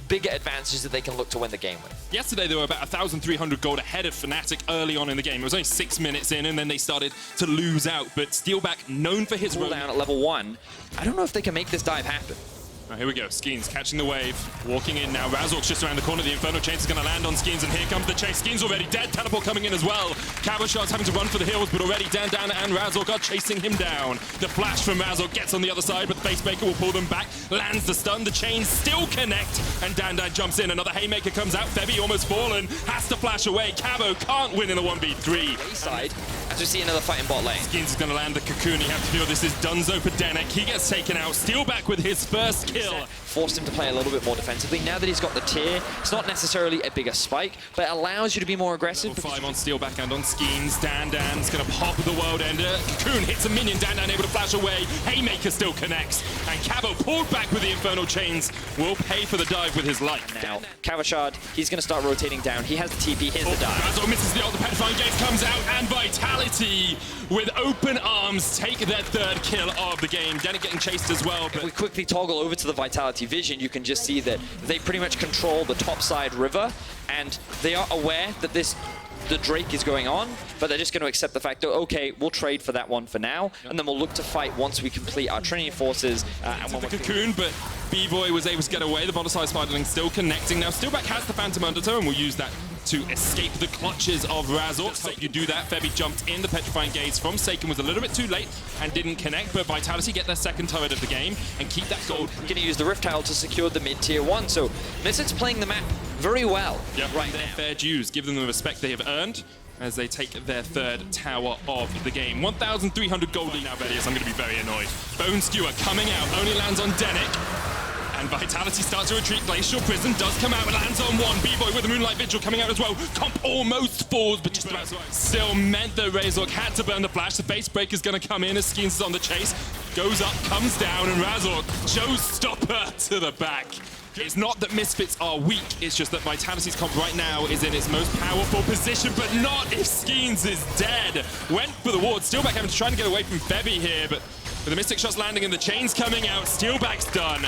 bigger advantages that they can look to win the game with. Yesterday, they were about 1,300 gold ahead of Fnatic early on in the game. It was only 6 minutes in, and then they started to lose out. But Steelback, known for his Cooldown at level 1. I don't know if they can make this dive happen. Here we go, Skeens catching the wave, walking in now. Razork's just around the corner, the Inferno Chains is going to land on Skeens, and here comes the chase. Skeens already dead, Teleport coming in as well. KazaLoLLCShighlights having to run for the hills, but already Dan and Razork are chasing him down. The flash from Razork gets on the other side, but the Facebreaker will pull them back, lands the stun, the chains still connect, and Dan jumps in. Another Haymaker comes out, Febby almost fallen, has to flash away. Cabo can't win in the 1v3. Side, as we see another fight in bot lane. Skeens is going to land the cocoon, you have to feel this is Dunzo for Denek. He gets taken out, Steelback with his first kill. Forced him to play a little bit more defensively. Now that he's got the tier, it's not necessarily a bigger spike, but it allows you to be more aggressive. Level 5 on Steelback and on Skeens. Dan's going to pop the World Ender. Cocoon hits a minion, Dan able to flash away. Haymaker still connects, and Cabo pulled back with the Infernal Chains. Will pay for the dive with his life. Now, KazaLoLLCShighlights, he's going to start rotating down. He has the TP, here's the dive. Razor misses the ult, the Petrifying Gaze comes out, and Vitality with open arms take their third kill of the game. Denek getting chased as well. But if we quickly toggle over to the Vitality vision, you can just see that they pretty much control the topside river, and they are aware that the Drake is going on, but they're just going to accept the fact that, okay, we'll trade for that one for now, and then we'll look to fight once we complete our Trinity forces. And when the cocoon, but B-Boy was able to get away. The bottom-side Spiderling still connecting. Now, Steelback has the Phantom Undertow, and we'll use that to escape the clutches of Razork. So you do that. Febby jumped in. The Petrifying Gaze from Saken was a little bit too late and didn't connect, but Vitality get their second turret of the game and keep that gold. Going to use the Rift Tile to secure the mid-tier 1, so Misfits playing the map very well right now. Fair dues. Give them the respect they have earned as they take their third tower of the game. 1,300 gold lead now, Vedius. I'm going to be very annoyed. Bone Skewer coming out, only lands on Denek. And Vitality starts to retreat. Glacial Prison does come out, lands on one. B-Boy with the Moonlight Vigil coming out as well. Comp almost falls, but just about still meant that Razork had to burn the flash. The Facebreaker's going to come in as Skeens is on the chase. Goes up, comes down, and Razork showstopper to the back. It's not that Misfits are weak, it's just that Vitality's comp right now is in its most powerful position, but not if Skeens is dead. Went for the ward, Steelback having to try to get away from Febby here, but with the Mystic shots landing and the chains coming out, Steelback's done.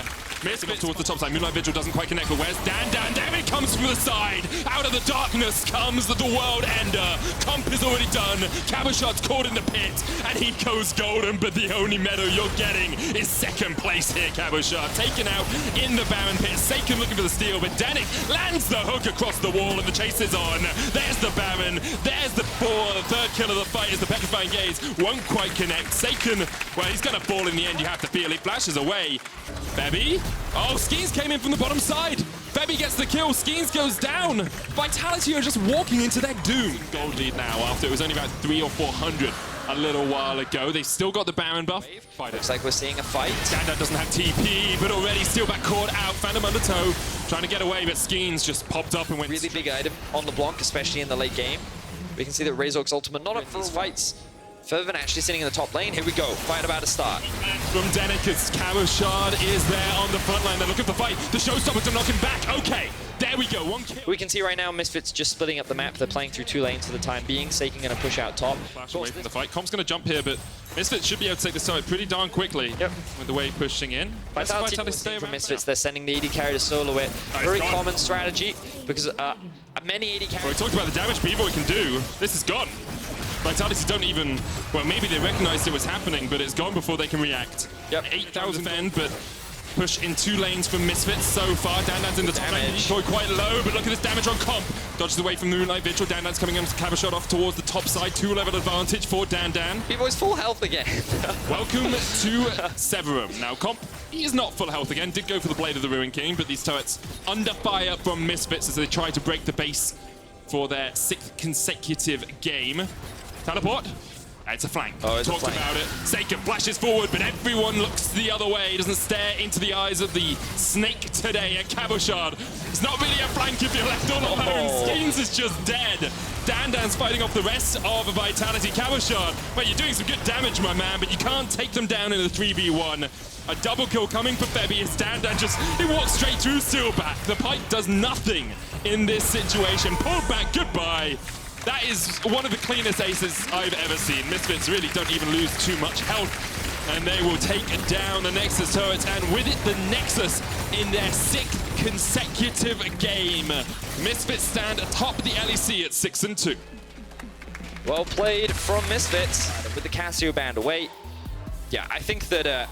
Misfits towards the top side, Moonlight Vigil doesn't quite connect, but where's Dan? There he comes from the side! Out of the darkness comes the World Ender! Comp is already done, KazaLoLLCShighlights caught in the pit, and he goes golden, but the only medal you're getting is second place here, KazaLoLLCShighlights. Taken out in the Baron pit, Saken looking for the steal, but Denek lands the hook across the wall, and the chase is on. There's the Baron, there's the third kill of the fight is the Petrifying Gaze, won't quite connect. Saken, well, he's gonna fall in the end, you have to feel. He flashes away. Febby? Oh, Skeens came in from the bottom side. Febby gets the kill, Skeens goes down. Vitality are just walking into their doom. Gold lead now after it was only about 300 or 400 a little while ago. They've still got the Baron buff. Looks like we're seeing a fight. Standard doesn't have TP, but already Steelback caught out. Phantom Undertow trying to get away, but Skeens just popped up and went. Really big item on the block, especially in the late game. We can see that Razork's ultimate not up for these fights. Further than actually sitting in the top lane. Here we go. Fight about to start. From Denek as KazaLoLLCShighlights is there on the front line. They're looking for the fight. The showstopper to knock him back. Okay, there we go. One kill. We can see right now Misfits just splitting up the map. They're playing through 2 lanes for the time being. Saken going to push out top. Flash away from the fight. Comp's going to jump here, but Misfits should be able to take this side pretty darn quickly. Yep. With the way pushing in. Vitality stay from Misfits. They're sending the AD carry to solo it. Very common strategy because many AD carries. Well, we talked about the damage B-Boy can do. This is gone. Vitality don't even, well, maybe they recognized it was happening, but it's gone before they can react. Yep. 8,000 defend, but push in 2 lanes from Misfits so far. Dan's in the top lane, Decoy quite low, but look at this damage on Comp. Dodges away from the Moonlight Vigil. Dan's coming in with KazaLoLLCShighlights off towards the top side. 2-level advantage for Dan. B-Boy's full health again. Welcome to Severum. Now, Comp, he is not full health again. Did go for the Blade of the Ruin King, but these turrets under fire from Misfits as they try to break the base for their 6th consecutive game. Teleport. It's a flank. Oh, Talked about it. Saken flashes forward, but everyone looks the other way. Doesn't stare into the eyes of the snake today at KazaLoLLCShighlights. It's not really a flank if you're left all alone. Skeens is just dead. Dan's fighting off the rest of Vitality. KazaLoLLCShighlights, well, you're doing some good damage, my man, but you can't take them down in a 3v1. A double kill coming for Febby as Dan just, he walks straight through Steelback. The Pike does nothing in this situation. Pulled back, goodbye. That is one of the cleanest aces I've ever seen. Misfits really don't even lose too much health and they will take down the Nexus turrets, and with it, the Nexus in their 6th consecutive game. Misfits stand atop the LEC at 6-2. Well played from Misfits with the Casio band away. Yeah, I think that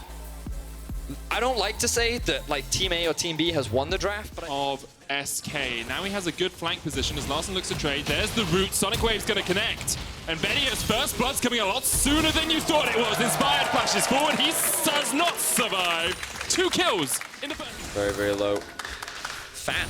I don't like to say that like Team A or Team B has won the draft, but of SK. Now he has a good flank position as Larssen looks to trade. There's the route. Sonic Wave's going to connect. And Benia's first blood's coming a lot sooner than you thought it was. Inspired flashes forward. He does not survive. 2 kills in the first. Very, very low. Fan.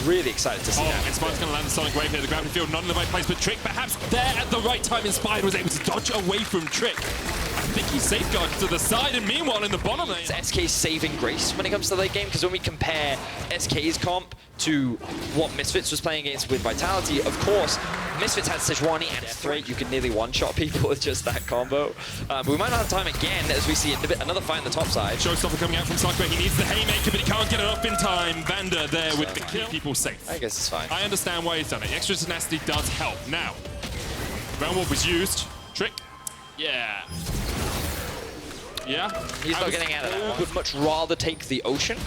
Really excited to see that. Inspired's going to land the Sonic Wave here. The gravity field not in the right place, but Trick perhaps there at the right time. Inspired was able to dodge away from Trick. I think he safeguarded to the side, and meanwhile in the bottom lane. It's SK's saving grace when it comes to the late game, because when we compare SK's comp to what Misfits was playing against with Vitality, of course, Misfits had Sejuani and Death Rate. You can nearly one-shot people with just that combo. But we might not have time again as we see another fight on the top side. Showstopper coming out from Schalke. He needs the haymaker, but he can't get it up in time. Vander there with the kill. People safe. I guess it's fine. I understand why he's done it. Extra tenacity does help. Now, Realm Warp was used. Trick. Yeah. Yeah. He's not getting out of that. I would much rather take the Ocean,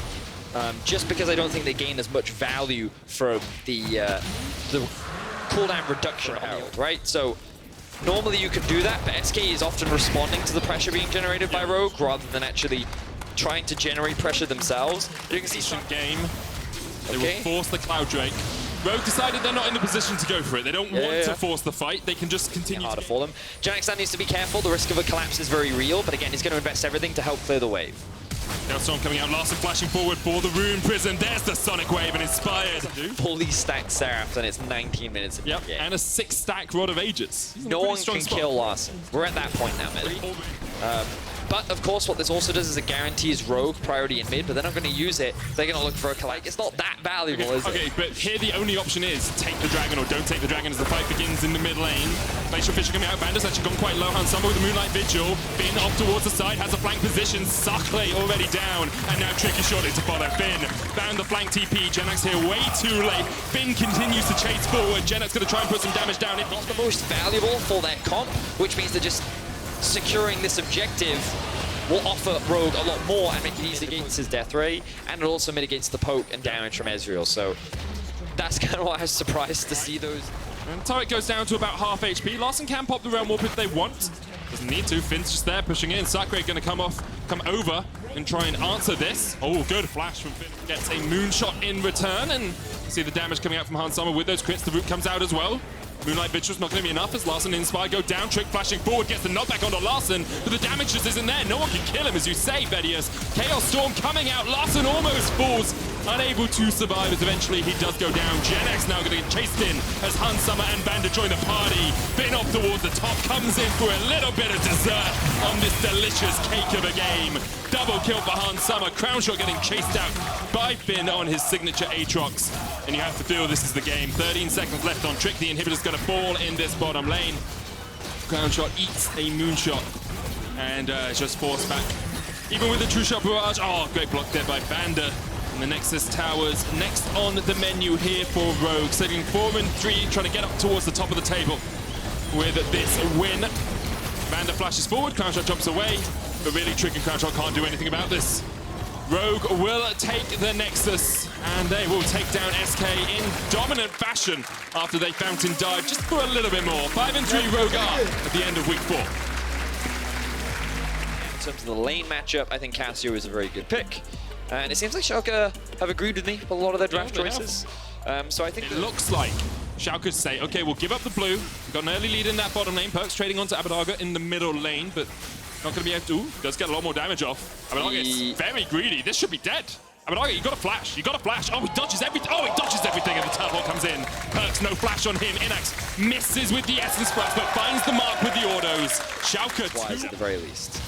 just because I don't think they gain as much value from the cooldown reduction on the ult, right? So normally you can do that, but SK is often responding to the pressure being generated by Rogue rather than actually trying to generate pressure themselves. You can see some game. They will force the Cloud Drake. Rogue decided they're not in the position to go for it. They don't want to force the fight. They can just continue. Harder for them. Jackson needs to be careful. The risk of a collapse is very real, but again, he's going to invest everything to help clear the wave. Now Storm coming out, Larssen flashing forward for the Rune Prison. There's the Sonic Wave and Inspired. Fully stacked Seraph, and it's 19 minutes in the game. And a 6-stack Rod of Ages. No one can kill Larssen. We're at that point now, mid. But of course, what this also does is it guarantees Rogue priority in mid, but they're not going to use it. They're going to look for a collect. It's not that valuable, is it? Okay, but here the only option is take the dragon or don't take the dragon as the fight begins in the mid lane. Glacial Fisher coming out. Bander's actually gone quite low. Hansama with the Moonlight Vigil. Finn off towards the side, has a flank position. Schalke already down, and now Trick is shortly to follow Finn. Found the flank TP. Genax here way too late. Finn continues to chase forward. Genax going to try and put some damage down. Not the most valuable for their comp, which means they're just securing this objective will offer Rogue a lot more and make it easy against his death ray, and it also mitigates the poke and damage from Ezreal. So that's kind of why I was surprised to see those. And turret goes down to about half HP. Larssen can pop the Realm Warp if they want. Doesn't need to. Finn's just there pushing in. Sakura going to come over and try and answer this. Oh, good flash from Finn. Gets a moonshot in return, and see the damage coming out from Hansama with those crits. The root comes out as well. Moonlight Vigil's not going to be enough as Larssen and Inspire go down. Trick flashing forward, gets the knockback onto Larssen, but the damage just isn't there. No one can kill him, as you say, Vedius. Chaos Storm coming out. Larssen almost falls, unable to survive as eventually he does go down. Genax now going to get chased in as Hansama and Vander join the party. Finn off towards the top, comes in for a little bit of dessert on this delicious cake of a game. Double kill for Hansama. Crown Shot getting chased out by Finn on his signature Aatrox. And you have to feel this is the game. 13 seconds left on Trick. The inhibitor's going to fall in this bottom lane. Crown Shot eats a moonshot and it's just forced back. Even with the True Shot barrage. Oh, great block there by Vander. And the Nexus Towers next on the menu here for Rogue. Sitting 4 and 3, trying to get up towards the top of the table with this win. Vander flashes forward, Crown Shot jumps away, but really Trick and Crown Shot can't do anything about this. Rogue will take the Nexus, and they will take down SK in dominant fashion after they fountain dive just for a little bit more. 5 and 3 Rogue are at the end of week 4. In terms of the lane matchup, I think Casio is a very good pick. And it seems like Schalke have agreed with me with a lot of their draft choices. So I think it looks like Schalke say, okay, we'll give up the blue. We've got an early lead in that bottom lane. Perks trading onto Abadaga in the middle lane, but not going to be able to. Ooh, does get a lot more damage off. Abadaga is very greedy. This should be dead. Abadaga, you got a flash. You got a flash. Oh, he dodges everything. Oh, he dodges everything, and the turbo comes in. Perks, no flash on him. Inax misses with the Essence Splash, but finds the mark with the autos. Schalke, wise at the very least.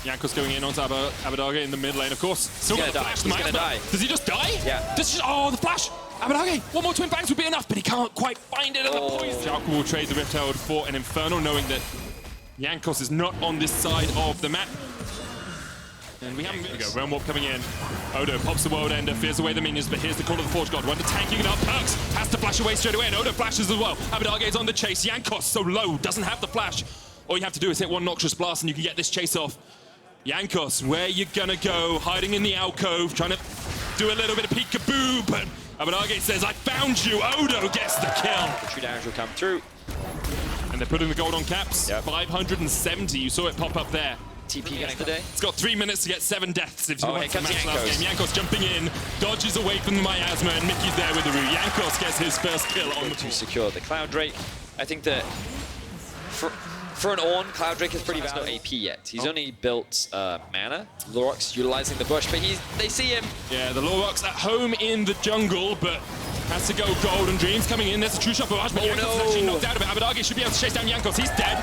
Jankos going in onto Abadaga in the mid lane, of course. Still got the flash. He's gonna die. Does he just die? Yeah. Oh, the flash! Abadaga, one more Twin Fangs would be enough, but he can't quite find it at the poison. Schalke will trade the Rift Herald for an Infernal, knowing that Jankos is not on this side of the map. And we haven't... Here we go, Realm Warp coming in. Odo pops the World Ender, fears away the minions, but here's the Call of the Forge God. Wonder tanking it up. Perks has to flash away straight away, and Odo flashes as well. Abadaga is on the chase. Jankos so low, doesn't have the flash. All you have to do is hit one Noxious Blast, and you can get this chase off. Jankos, where you gonna go? Hiding in the alcove, trying to do a little bit of peekaboo, but Abadage says, I found you. Odo gets the kill. The true damage will come through. And they're putting the gold on Caps. Yep. 570, you saw it pop up there. TP getting today. It's got 3 minutes to get 7 deaths if you want to match Jankos. game. Jankos jumping in, dodges away from the miasma, and Mickey's there with the root. Jankos gets his first kill on the to secure the Cloud Drake. I think that for an Ornn, Cloud Drake is pretty bad. He's no AP yet. He's only built mana. Lorox utilizing the bush, but they see him. Yeah, the Lorox at home in the jungle, but has to go gold, and Dreams coming in. There's a true shot barrage, but Jankos is actually knocked out of it. Abadage should be able to chase down Jankos. He's dead.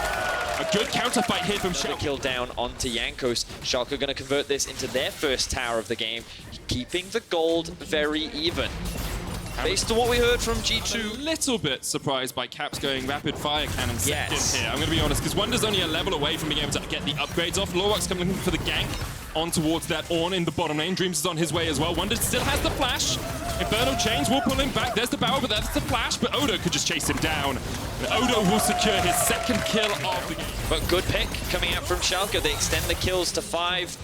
A good counter fight here from Schalke. Kill down onto Jankos. Schalke are going to convert this into their first tower of the game, keeping the gold very even. Based on what we heard from G2. A little bit surprised by Caps going rapid fire cannon second here. I'm going to be honest, because Wonder's only a level away from being able to get the upgrades off. Lorox coming for the gank on towards that Ornn in the bottom lane. Dreams is on his way as well. Wonder still has the flash. Infernal Chains will pull him back. There's the barrel, but that's the flash. But Odo could just chase him down. But Odo will secure his second kill of the game. But good pick coming out from Schalke. They extend the kills to 5.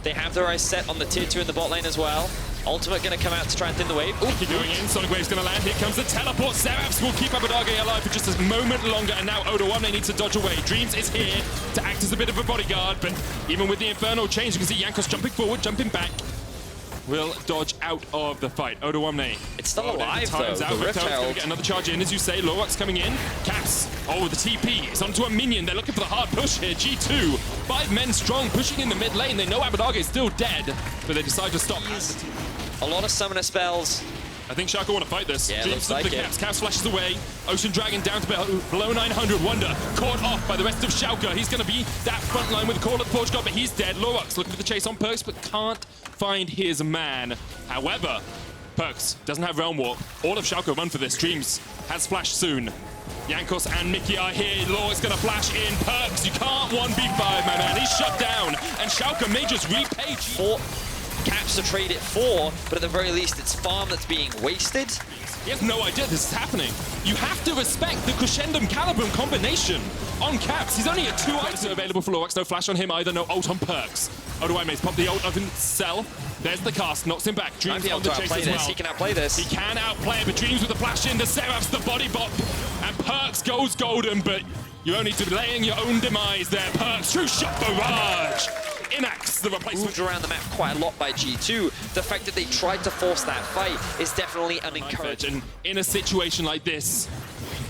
They have their eyes set on the tier 2 in the bot lane as well. Ultimate going to come out to try and thin the wave. Keep going in. Sonic Wave's going to land. Here comes the teleport. Seraphs will keep Abadage alive for just a moment longer. And now Odo One needs to dodge away. Dreams is here to act as a bit of a bodyguard. But even with the Infernal Chains, you can see Jankos jumping forward, jumping back. Will dodge out of the fight. Odo Omne. It's still alive, though. Out. The Rift going to get another charge in, as you say. Lorox coming in. Caps. Oh, the TP. It's onto a minion. They're looking for the hard push here. G2. 5 men strong, pushing in the mid lane. They know Abadage is still dead, but they decide to stop. A lot of summoner spells. I think Schalke want to fight this. Yeah, Dreams looks like the Caps. Caps flashes away. Ocean Dragon down to below 900. Wonder caught off by the rest of Schalke. He's going to be that front line with the call of the Forge God, but he's dead. Lorox looking for the chase on Perks, but can't find his man. However, Perks doesn't have Realm Warp. All of Schalke run for this. Dreams has flash soon. Jankos and Mickey are here. Lorox going to flash in. Perks, you can't 1v5, my man. He's shut down, and Schalke may just repay. 4 Caps to trade it for, but at the very least, it's farm that's being wasted. He has no idea this is happening. You have to respect the Crescendum Calibrum combination on Caps. He's only at 2 items available for Lorox. No flash on him either, no ult on Perks. Odoime's popped the ult of himself. There's the cast, knocks him back. Dreams on the chase as well. He can outplay this. He can outplay it, but Dreams with the flash in. The Seraphs, the body bop, and Perks goes golden, but you're only delaying your own demise there. Perks, true shot barrage. Inax, the replacement. Moved around the map quite a lot by G2. The fact that they tried to force that fight is definitely an encouragement. And in a situation like this,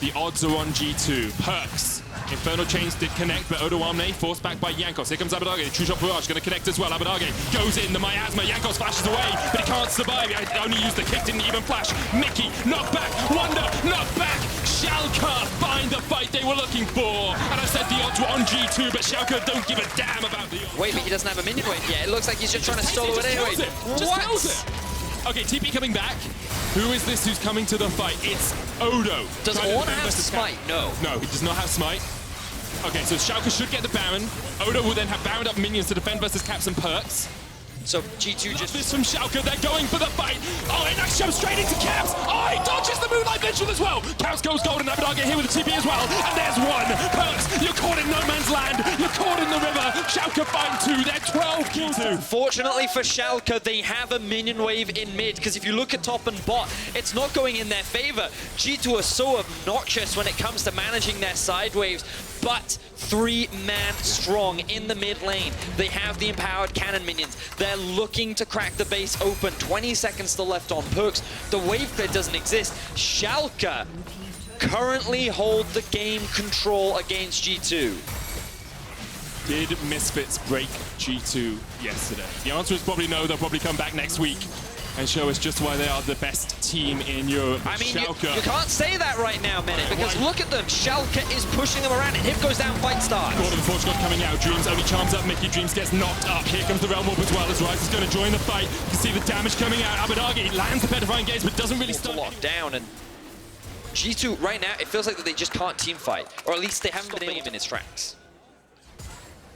the odds are on G2. Perks. Infernal Chains did connect, but Odo Omne forced back by Jankos. Here comes Abadage. True Shot Barrage going to connect as well. Abadage goes in the miasma. Jankos flashes away, but he can't survive. He only used the kick, didn't even flash. Mickey, knock back. Wonder, knock back. Schalke find the fight they were looking for. And I said the odds were on G2, but Schalke don't give a damn about the odds. Wait, but he doesn't have a minion wave yet. It looks like he's just trying to solo it anyway. Just kills it. Okay, TP coming back. Who is this who's coming to the fight? It's Odo. Does Ornn have Smite? No. No, he does not have Smite. Okay, so Schalke should get the Baron. Odo will then have Baron up minions to defend versus Caps and Perks. So G2 just... This from Schalke, they're going for the fight. Oh, and that jumps straight into Caps. Oh, he dodges the Moonlight Vigil as well. Caps goes golden, Abadage here with the TP as well. And there's one. Perks, you're caught in no man's land. You're caught in the river. Schalke find 2. They're 12 kills. Fortunately for Schalke, they have a minion wave in mid, because if you look at top and bot, it's not going in their favor. G2 are so obnoxious when it comes to managing their side waves, but 3-man strong in the mid lane. They have the empowered cannon minions. They're looking to crack the base open. 20 seconds still left on Perks. The wave clear doesn't exist. Schalke currently hold the game control against G2. Did Misfits break G2 yesterday? The answer is probably no. They'll probably come back next week and show us just why they are the best team in Europe. I mean, you can't say that right now, Menet, because look at them. Schalke is pushing them around, and Hip goes down, fight starts. Quarter of the Forge God coming out. Dreams only charms up Mickey. Dreams gets knocked up. Here comes the Realm Warp as well, as Rise is going to join the fight. You can see the damage coming out. Abadage lands the Petrifying Gaze, but doesn't really stop. Locked down, and G2, right now, it feels like that they just can't team fight, or at least they haven't been able to in his tracks.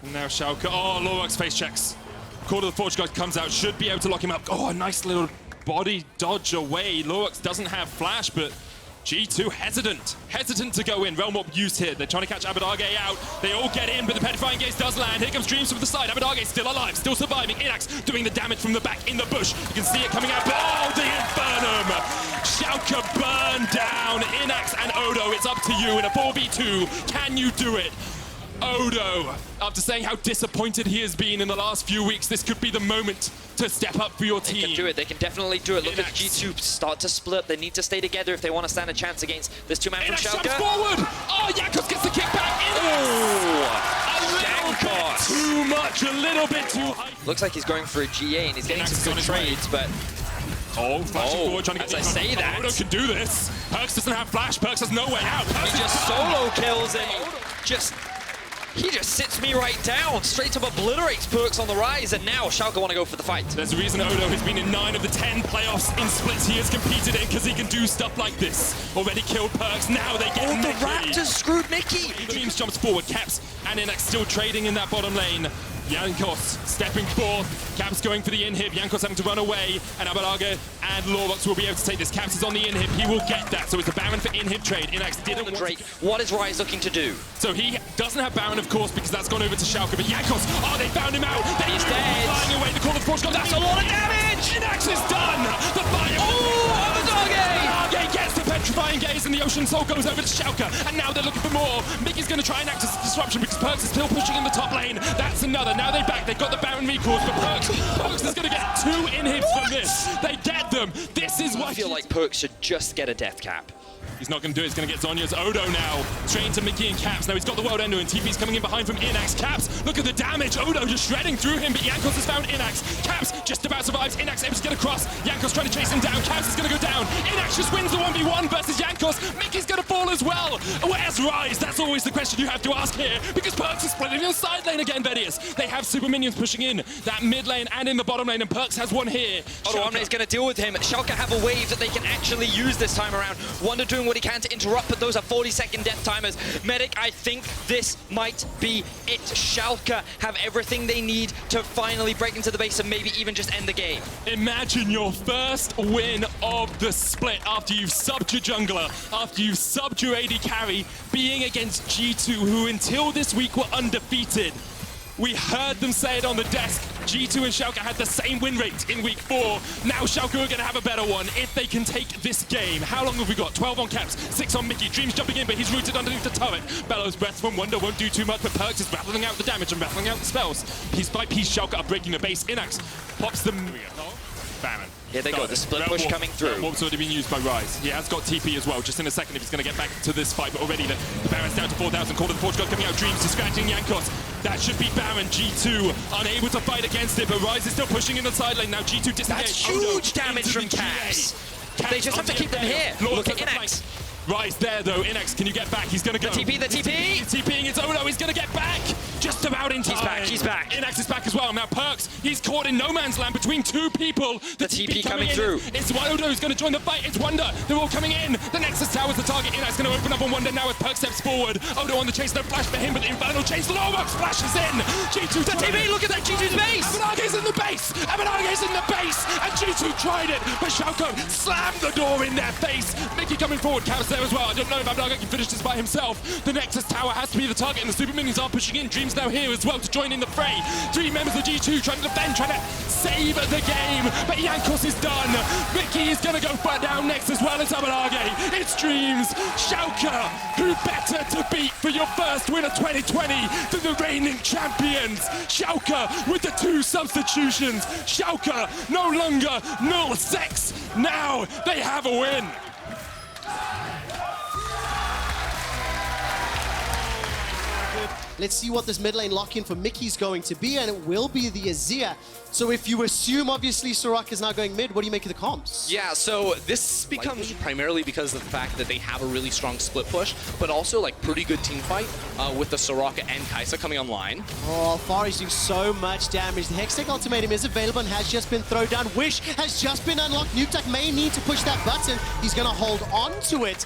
And now Schalke. Oh, Lorox face checks. Quarter of the Forge God comes out, should be able to lock him up. Oh, a nice little body dodge away. Lorox doesn't have flash, but G2 hesitant to go in. Realm Warp used here. They're trying to catch Abadage out. They all get in, but the Petrifying Gaze does land. Here comes Dreams from the side. Abadage still alive, still surviving. Inax doing the damage from the back in the bush. You can see it coming out. Oh, the Infernum! Schalke burn down Inax and Odo. It's up to you in a 4v2. Can you do it? Odo, after saying how disappointed he has been in the last few weeks, this could be the moment to step up for your team. They can do it. They can definitely do it. Look at G2 start to split. They need to stay together if they want to stand a chance against this two-man from Schalke. Jumps forward. Oh, Jankos gets the kick back. Jankos. Too much, a little bit too high. Looks like he's going for a GA and he's getting some good trades, but... Oh, flashing forward, trying to get as I say that. Odo can do this. Perkz doesn't have flash. Perkz has no way out. Perkz he just solo kills him. He just sits me right down, straight up obliterates Perkz on the rise, and now Schalke want to go for the fight. There's a reason Odo has been in 9 of the 10 playoffs in splits he has competed in, because he can do stuff like this. Already killed Perkz, now they get the Raptors screwed Mickey! Dreams jumps forward, Caps and Inax still trading in that bottom lane. Jankos stepping forth, Caps going for the inhib, Jankos having to run away, and Abadage and Lorvox will be able to take this. Caps is on the inhib, he will get that, so it's a Baron for inhib trade. Inax didn't want Drake. What is Rise looking to do? So he doesn't have Baron, of course, because that's gone over to Schalke, but Jankos, oh, they found him out! He's dead! Flying away, the call of the Force, that's a lot of damage! Inax is done! The fire! Oh, Abadage! Gets the Petrifying Gaze, and the Ocean Soul goes over to Schalke, and now they're looking for more. Mickey's going to try and act as a disruption because Perkz is still pushing in the top lane. That's another. Now they're back. They've got the Baron recalls, but Perkz is going to get 2 inhibs from this. They get them. This is why I feel like Perkz should just get a death cap. He's not going to do it. He's going to get Zonya's Odo now. Straight into Mickey and Caps. Now he's got the World Ender and TP's coming in behind from Inax. Caps, look at the damage. Odo just shredding through him, but Jankos has found Inax. Caps just about survives. Inax able to get across. Jankos trying to chase him down. Caps is going to go down. Inax just wins the 1v1 versus Jankos. Mickey's going to fall as well. Where's Rise? That's always the question you have to ask here, because Perkz is splitting in the side lane again, Vedius. They have super minions pushing in that mid lane and in the bottom lane, and Perkz has one here. Odo Omni is going to deal with him. Schalke have a wave that they can actually use this time around. Wonder doing what he can to interrupt, but those are 40-second death timers. Medic, I think this might be it. Schalke have everything they need to finally break into the base and maybe even just end the game. Imagine your first win of the split after you've subbed your jungler, after you've subbed your AD carry, being against G2, who until this week were undefeated. We heard them say it on the desk. G2 and Schalke had the same win rate in week 4. Now Schalke are going to have a better one if they can take this game. How long have we got? 12 on Caps, 6 on Mickey. Dreams jumping in, but he's rooted underneath the turret. Bellows Breath from Wonder won't do too much, but Perkz is rattling out the damage and rattling out the spells. Piece by piece, Schalke are breaking the base. Inax pops them. Baron. Here they go, the split push coming through. Warp's already been used by Rise. He has got TP as well, just in a second if he's going to get back to this fight, but already the Baron's down to 4,000. Call of the Forge God coming out, Dreams is scratching Jankos. That should be Baron. G2 unable to fight against it, but Rise is still pushing in the side lane. Now G2 disengaged. That's huge damage from Caps. They just have to keep them here. Look at Inax. Rise there though. Inax, can you get back? He's going to go. The TP! He's TPing. It's Odo. He's going to get back. Just about in time. He's back. Inax is back as well. Now Perkz, he's caught in no man's land between 2 people. The TP coming through. It's Odo who's going to join the fight. It's Wonder. They're all coming in. The Nexus Tower's the target. Inax going to open up on Wonder now as Perkz steps forward. Odo on the chase. No flash for him, but the Infernal chase. Lorvox flashes in. G2 the TP. Look at that G2's base. Abadage's in the base. Abadage's in the base. And G2 tried it, but Schalke slammed the door in their face. Mickey coming forward. Caps there as well. I don't know if Abadage can finish this by himself. The Nexus Tower has to be the target, and the Super Minions are pushing in. Dreams now here as well to join in the fray. 3 members of G2 trying to defend, trying to save the game, but Jankos is done. Mickey is going to go flat down next as well as Abadage. It's Dreams. Schalke, who better to beat for your first win of 2020 than the reigning champions. Schalke with the 2 substitutions. Schalke no longer 0-6. Now they have a win. Let's see what this mid lane lock-in for Mickey's going to be, and it will be the Azir. So if you assume, obviously, Soraka is now going mid, what do you make of the comps? Yeah, so this becomes primarily because of the fact that they have a really strong split push, but also like pretty good team fight with the Soraka and Kai'Sa coming online. Oh, Fari's doing so much damage. The Hextech ultimatum is available and has just been thrown down. Wish has just been unlocked. Nutak may need to push that button. He's going to hold on to it.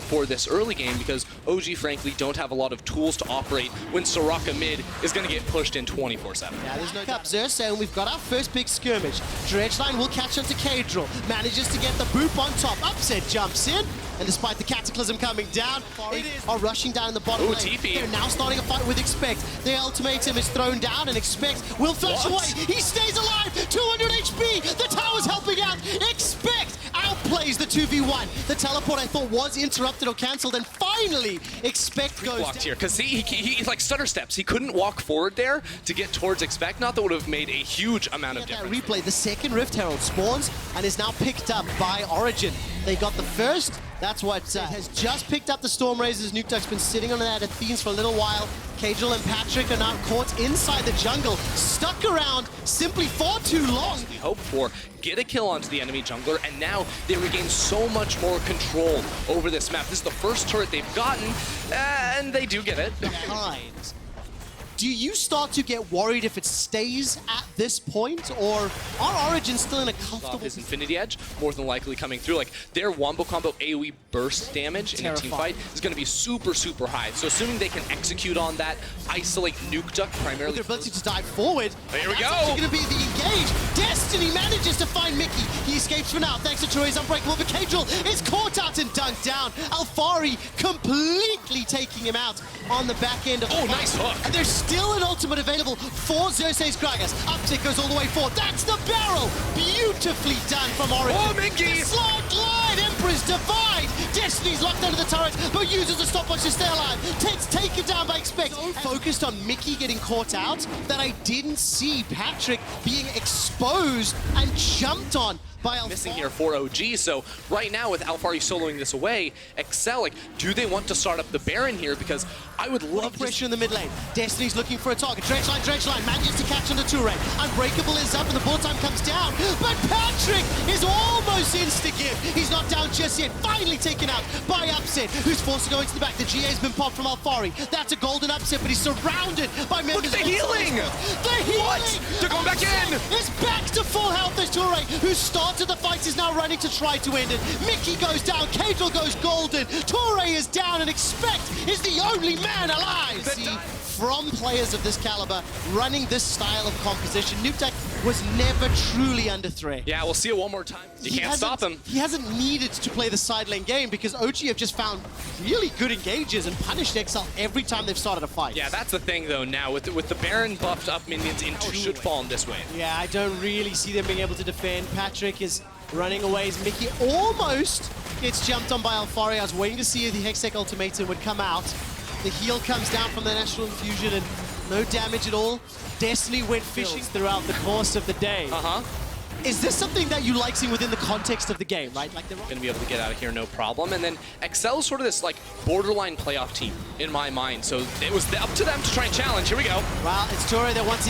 For this early game, because OG frankly don't have a lot of tools to operate when Soraka mid is going to get pushed in 24/7. Yeah, there's no cap Xerxes, and we've got our first big skirmish. Dredgeline will catch onto Kadril, manages to get the boop on top. Upset jumps in, And despite the Cataclysm coming down, are rushing down in the bottom lane. TP. They're now starting a fight with Expect. The ultimatum is thrown down, and Expect will flash away. He stays alive. 200 HP. The tower's helping out. Expect outplays the 2v1. The teleport I thought was interrupted or cancelled, and finally Expect goes blocked down. here because he like stutter steps. He couldn't walk forward there to get towards Expect. Not that would have made a huge amount of That difference. replay, the second Rift Herald spawns and is now picked up by Origen. They got the first. That's what has just picked up the Storm Razors. Nukeduck's been sitting on that Athenes for a little while. KazaLoLL and Patrick are now caught inside the jungle, stuck around simply far too long. We hoped for, get a kill onto the enemy jungler, and now they regain so much more control over this map. This is the first turret they've gotten, and they do get it. Behind. Do you start to get worried if it stays at this point, or are Origen still in a comfortable... His Infinity Edge, more than likely coming through. Like, their Wombo combo AoE burst damage in a team fight is going to be super, super high. So assuming they can execute on that, isolate Nukeduck primarily... With their ability to dive forward. Here we go! That's going to be the engage. Destiny manages to find Mickey. He escapes for now, thanks to Troy's Unbreakable, but KazaLoLL is caught out and dunked down. Alphari completely taking him out on the back end of the fight. Nice hook! And there's still an ultimate available for Xerxes Gragas. Uptick goes all the way forward. That's the barrel! Beautifully done from Origen. Oh, Mickey! The slide glide! Emperor's Divide! Destiny's locked under the turret, but uses a stopwatch to stay alive. Tate's taken down by Expect. So focused on Mickey getting caught out that I didn't see Patrick being exposed and jumped on by Alphari. Missing here for OG, so right now with Alphari soloing this away, Excel, like, do they want to start up the Baron here? Because I would love to... Pressure in the mid lane. Destiny's looking for a target. Dredge line, manages to catch on the Touré. Unbreakable is up and the ball time comes down, but Patrick is almost insta-give. He's not down just yet. Finally taken out by Upset, who's forced to go into the back. The GA's been popped from Alphari. That's a golden Upset, but he's surrounded by members. Look at the healing! The healing! What? They're going back in! It's back to full health as Touré, who started the fight, is now running to try to end it. Mickey goes down, KazaLoLL goes golden, Touré is down, and Expect is the only man alive. See, from players of this caliber running this style of composition, Nukeduck was never truly under threat. Yeah, we'll see it one more time. You can't stop him. He hasn't needed to play the side lane game because OG have just found really good engages and punished XL every time they've started a fight. Yeah, that's the thing though now, with the Baron buffed up minions into should fall in this way. Yeah, I don't really see them being able to defend. Patrick is running away as Mickey almost gets jumped on by Alphari. I was waiting to see if the Hextech ultimatum would come out. The heal comes down from the National Infusion and no damage at all. Destiny went fishing throughout the course of the day. Is this something that you like seeing within the context of the game, right? Like they're Gonna be able to get out of here no problem. And then Excel is sort of this like borderline playoff team in my mind. So it was up to them to try and challenge. Here we go. Well, it's Touré that once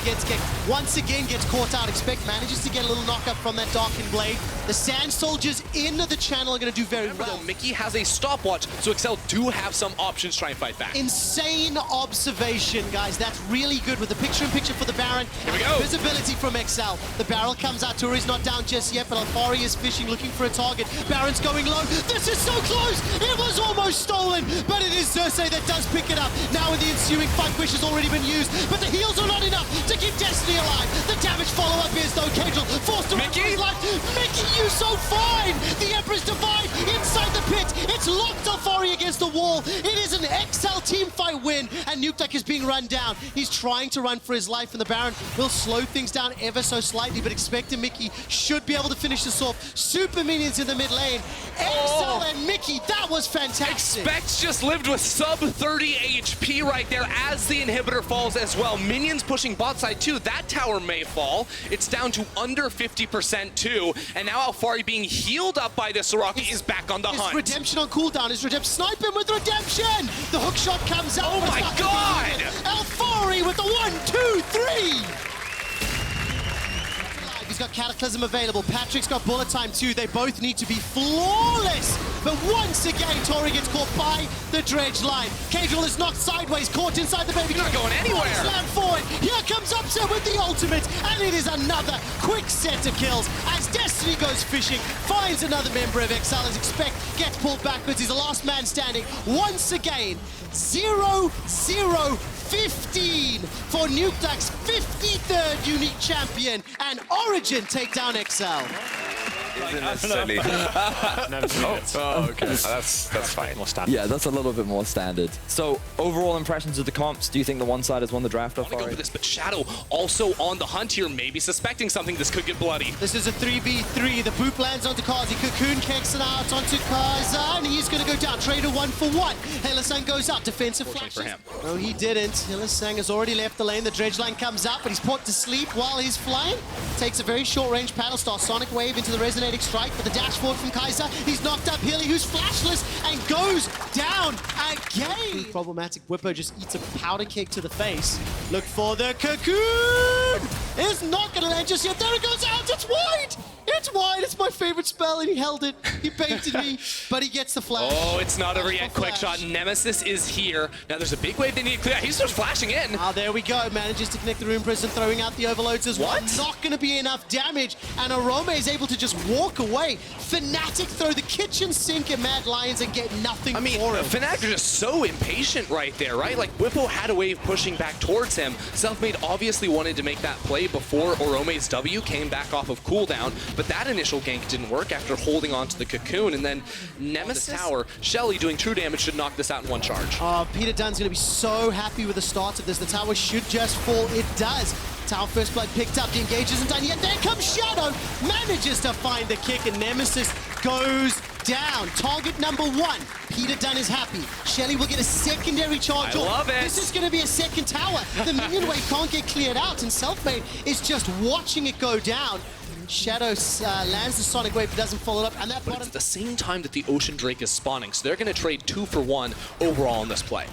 again gets caught out. Expect manages to get a little knockup from that Darkened Blade. The Sand Soldiers in the channel are going to do very well. Mickey has a stopwatch, so Excel do have some options to try and fight back. Insane observation, guys. That's really good with the picture-in-picture for the Baron. Here we go. Visibility from Excel. The barrel comes out. Touré not down just yet, but Alphari is fishing, looking for a target. Baron's going low. This is so close. It was almost stolen, but it is Xerxes that does pick it up. Now in the ensuing fight, Wish has already been used, but the heals are not enough to keep Destiny alive. The damage follow-up is though KazaLoLL forced to Mickey? life. Mickey, you so fine. The Emperor's Divide inside the pit. It's locked Alphari against the wall. It is an XL team fight win, and Nukeduck is being run down. He's trying to run for his life, and the Baron will slow things down ever so slightly, but Expect Mickey should be able to finish this off. Super minions in the mid lane. XL and Mickey, that was fantastic. Expect just lived with sub 30 HP right there as the inhibitor falls as well. Minions pushing bot side too. That tower may fall. It's down to under 50% too. And now Alphari being healed up by the Soraka is back on the hunt. Redemption on cooldown. Is Redemption snipe him with Redemption? The hook shot comes out. Oh my god! Alphari with the 1, 2, 3. He's got Cataclysm available. Patrick's got bullet time too. They both need to be flawless. But once again, Touré gets caught by the dredge line. KazaLoLL is knocked sideways, caught inside the baby. Not going anywhere. Slam forward. Here comes Upset with the ultimate, and it is another quick set of kills as Destiny goes fishing, finds another member of XL as Expect gets pulled backwards. He's the last man standing. Once again, 0-0. 15 for Nukeduck's 53rd unique champion, and Origen take down XL. isn't necessarily. Oh, okay. That's fine. More standard. Yeah, that's a little bit more standard. So, overall impressions of the comps, do you think the one side has won the draft? I want to go for this, but Shadow also on the hunt here, maybe suspecting something. This could get bloody. This is a 3v3. The boop lands onto Kazi. Cocoon kicks it out onto Kaza, and he's going to go down. Trader 1-for-1. Hylissang goes up. Defensive flashes. For him. No, he didn't. Hylissang has already left the lane. The dredge line comes up, but he's put to sleep while he's flying. Takes a very short-range paddle star. Sonic wave into the resonating strike for the dash forward from Kaiser. He's knocked up Hilly, who's flashless, and goes down again. Problematic. Whippo just eats a powder kick to the face. Look for the Cocoon! It's not going to land just yet. There it goes out. It's wide! It's wide. It's my favorite spell, and he held it. He baited me, but he gets the flash. Oh, it's not over yet. Quick shot. Nemesis is here. Now there's a big wave they need to clear. He's just flashing in. Ah, there we go. Manages to connect the Rune Prison, throwing out the overloads as well. What? Not going to be enough damage, and Arome is able to just walk away. Fnatic throw the kitchen sink at Mad Lions and get nothing I mean, for him. Fnatic are just so impatient right there, right? Like, Whippo had a wave pushing back towards him. Selfmade obviously wanted to make that play before Orome's W came back off of cooldown, but that initial gank didn't work after holding on to the Cocoon, and then Nemesis Tower, Shelly doing true damage should knock this out in one charge. Peter Dunn's going to be so happy with the start of this. The tower should just fall. It does. Tower first blood picked up. The engage isn't done yet. There comes Shadow. Manages to find the kick, and Nemesis goes down. Target number 1. Peter Dunn is happy. Shelly will get a secondary charge. I love it. This is going to be a second tower. The minion wave can't get cleared out, and Selfmade is just watching it go down. Shadow lands the Sonic Wave, but doesn't follow it up, and that But bottom... it's at the same time that the Ocean Drake is spawning, so they're going to trade 2-for-1 overall in this play.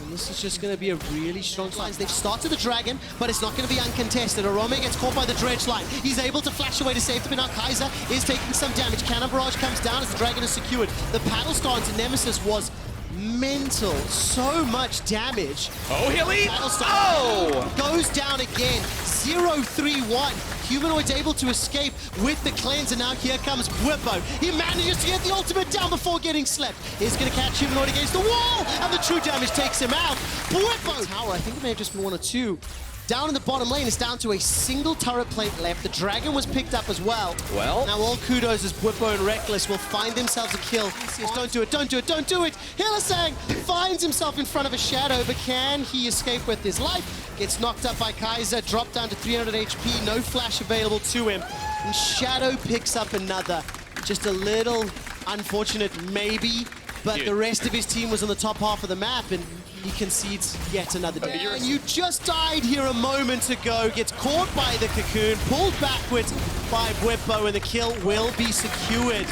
And this is just going to be a really strong lines. They've started the Dragon, but it's not going to be uncontested. Arome gets caught by the Dredge line. He's able to flash away to safety, but now Kaiser is taking some damage. Cannon Barrage comes down as the Dragon is secured. The paddle star into Nemesis was mental. So much damage. Oh, Hilly! Battle star Oh! goes down again. 0-3-1. Humanoid's able to escape with the cleanse, and now here comes Whippo. He manages to get the ultimate down before getting slept. He's going to catch Humanoid against the wall, and the true damage takes him out. Whippo! Tower, I think it may have just been 1 or 2. Down in the bottom lane, it's down to a single turret plate left. The Dragon was picked up as well. Well. Now all kudos as Whippo and Reckless will find themselves a kill. Don't do it, don't do it, don't do it! Hylissang finds himself in front of a Shadow, but can he escape with his life? Gets knocked up by Kaiser, dropped down to 300 HP, no flash available to him. And Shadow picks up another. Just a little unfortunate maybe, but the rest of his team was on the top half of the map, and he concedes yet another day. And you just died here a moment ago, gets caught by the Cocoon, pulled backwards by Whippo, and the kill will be secured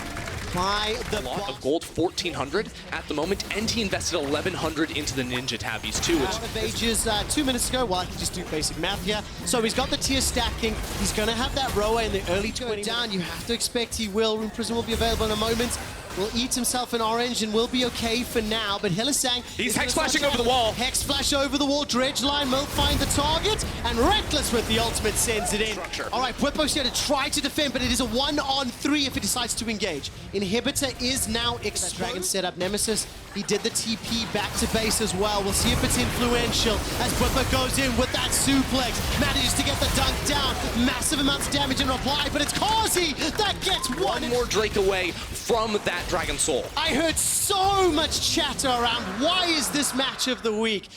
by the... A lot of gold, 1,400 at the moment, and he invested 1,100 into the Ninja Tabbies too, which... Out of ages 2 minutes ago. Well, I can just do basic math here. So he's got the tier stacking. He's going to have that Roa in the early 20 down. You have to expect he will. Rune Prison will be available in a moment. Will eat himself an orange and will be okay for now, but Hylissang... He's Hex Flashing over the wall. Hex Flash over the wall. Dredge line will find the target, and Reckless with the ultimate sends it in. All right, Whippo's here to try to defend, but it is a 1-on-3 if he decides to engage. Inhibitor is now exposed. Dragon set up Nemesis. He did the TP back to base as well. We'll see if it's influential as Whippo goes in with that suplex. Manages to get the dunk down. Massive amounts of damage in reply, but it's Kazi that gets one more Drake away from that Dragon Soul. I heard so much chatter around why is this match of the week.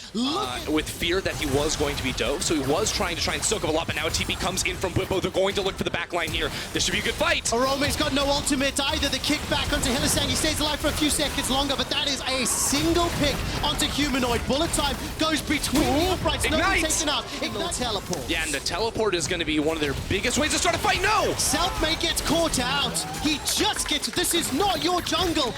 With fear that he was going to be dove, so he was trying to soak him up, and now a TP comes in from Whippo. They're going to look for the back line here. This should be a good fight. Arome's got no ultimate either. The kick back onto Hylissang. He stays alive for a few seconds longer, but that is a single pick onto Humanoid. Bullet time goes between the uprights. Nobody taken out. Ignite teleport. Yeah, and the teleport is going to be one of their biggest ways to start a fight. No! Selfmade gets caught out. He just gets... This is not your jungle.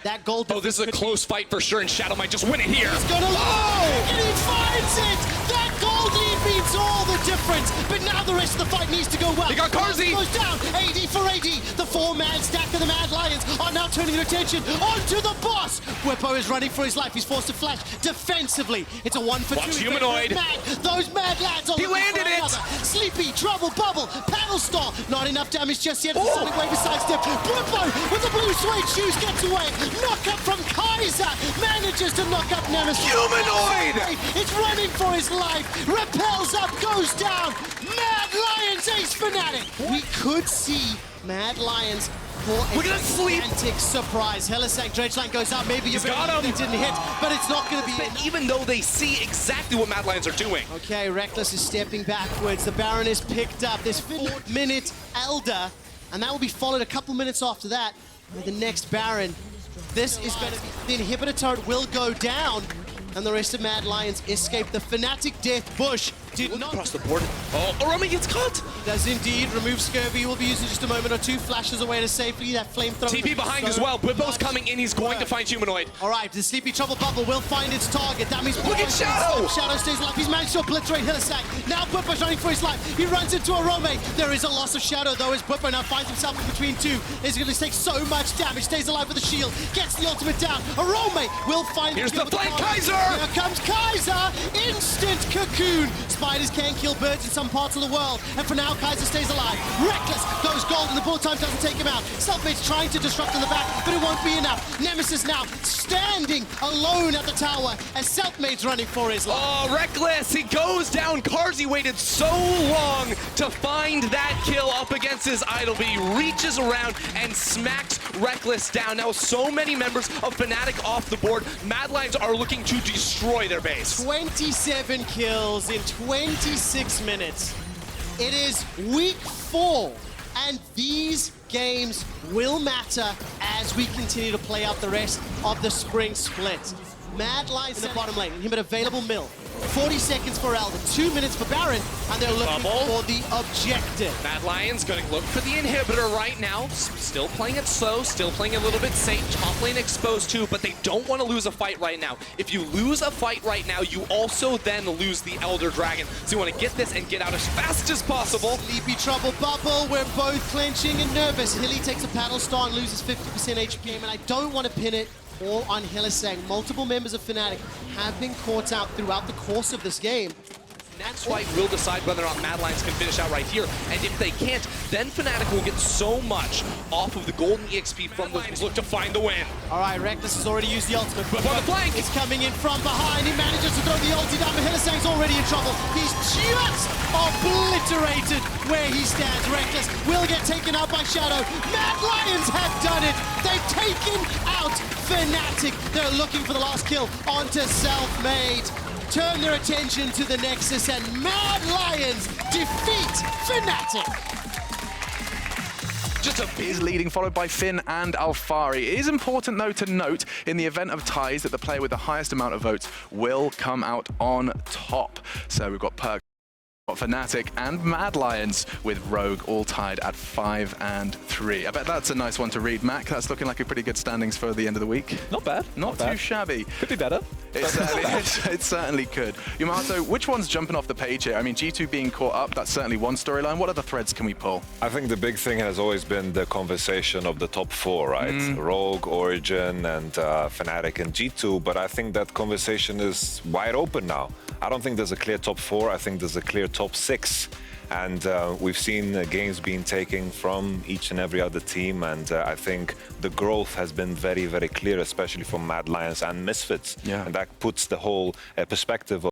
That gold... Oh, this is a close fight for sure, and Shadow might just win it here. He's gonna... Oh! And he finds it! That gold lead means all the difference. But now the rest of the fight needs to go well. He got Karzi! Goes down. AD for AD. The 4-man stack of the Mad Lions are now turning their attention onto the boss. Whippo is running for his life. He's forced to flash defensively. It's a 1-for-2. Watch Humanoid. Those Mad Lads are... He landed it! Sleepy, Trouble, Bubble, Paddle Star. Not enough damage just yet. The Sonic Wave is sidestepped. Whippo with the blue suede shoes gets away. Knock up from Kaiser. Manages to knock up Nemesis. Humanoid! It's running for his life. Repels up, goes down. Mad Lions ace Fnatic. We could see Mad Lions for a Look at that sleep. gigantic surprise. Helisank, Dredgeline goes out, maybe He's got him. it didn't hit, but it's not going to be enough. Even though they see exactly what Mad Lions are doing. Okay, Reckless is stepping backwards. The Baron is picked up. This 4-minute Elder, and that will be followed a couple minutes after that by the next Baron. This is going to be, the inhibitor turret will go down, and the rest of Mad Lions escape. The Fnatic Death Bush did not Across the board. Oh, Origen gets caught. does indeed remove Scurvy. He will be used in just a moment or two. Flashes away to safety. That flamethrower. TP behind as well. Bwipo's coming in. He's going to find Humanoid. All right, the Sleepy Trouble Bubble will find its target. That means Look at Shadow! Shadow stays alive. He's managed to obliterate Hilisack. Now Bwipo's running for his life. He runs into Arome. There is a loss of Shadow though as Bwipo now finds himself in between two. He's going to take so much damage. Stays alive with the shield. Gets the ultimate down. Arome will find Here's the flank, target. Kaiser! Here comes Kaiser. Instant cocoon. Spiders can kill birds in some parts of the world. And for now, Kaiser stays alive. Reckless goes gold and the bullet time doesn't take him out. Selfmade's trying to disrupt in the back, but it won't be enough. Nemesis now standing alone at the tower as Selfmade's running for his life. Oh, Reckless, he goes down. Carzy waited so long to find that kill up against his idol, but he reaches around and smacks Reckless down. Now, so many members of Fnatic off the board. Mad Lions are looking to destroy their base. 27 kills in 26 minutes. It is week 4, and these games will matter as we continue to play out the rest of the spring split. Mad Lions in the bottom lane, him at available mill. 40 seconds for Elder, 2 minutes for Baron, and they're looking Bubble. for the objective. Mad Lions going to look for the inhibitor right now. Still playing it slow, still playing a little bit safe. Top lane exposed too, but they don't want to lose a fight right now. If you lose a fight right now, you also then lose the Elder Dragon. So you want to get this and get out as fast as possible. Sleepy Trouble Bubble, we're both clenching and nervous. Hilly takes a paddle star and loses 50% HP, and I don't want to pin it all on Hilisack. Multiple members of Fnatic have been caught out throughout the course of this game. Next fight will decide whether or not Mad Lions can finish out right here. And if they can't, then Fnatic will get so much off of the golden EXP from the Lions. Look to find the win. All right, Reckless has already used the ultimate. But on the flank! He's coming in from behind. He manages to throw the ulti down, but Hilisack's already in trouble. He's just obliterated where he stands. Reckless will get taken out by Shadow. Mad Lions have done it. They've taken out Fnatic. They're looking for the last kill onto Selfmade. Turn their attention to the Nexus, and Mad Lions defeat Fnatic. Is leading, followed by Finn and Alfari. It is important, though, to note in the event of ties that the player with the highest amount of votes will come out on top. So we've got Perk, Fnatic and Mad Lions with Rogue all tied at 5 and 3. I bet that's a nice one to read, Mac. That's looking like a pretty good standings for the end of the week. Not bad. Not too shabby. Could be better. It certainly could. Yamato, which one's jumping off the page here? I mean, G2 being caught up, that's certainly one storyline. What other threads can we pull? I think the big thing has always been the conversation of the top 4, right? Rogue, Origen, and Fnatic and G2, but I think that conversation is wide open now. I don't think there's a clear top 4. I think there's a clear top 6. And we've seen games being taken from each and every other team, and I think the growth has been very, very clear, especially from Mad Lions and Misfits. Yeah. And that puts the whole perspective of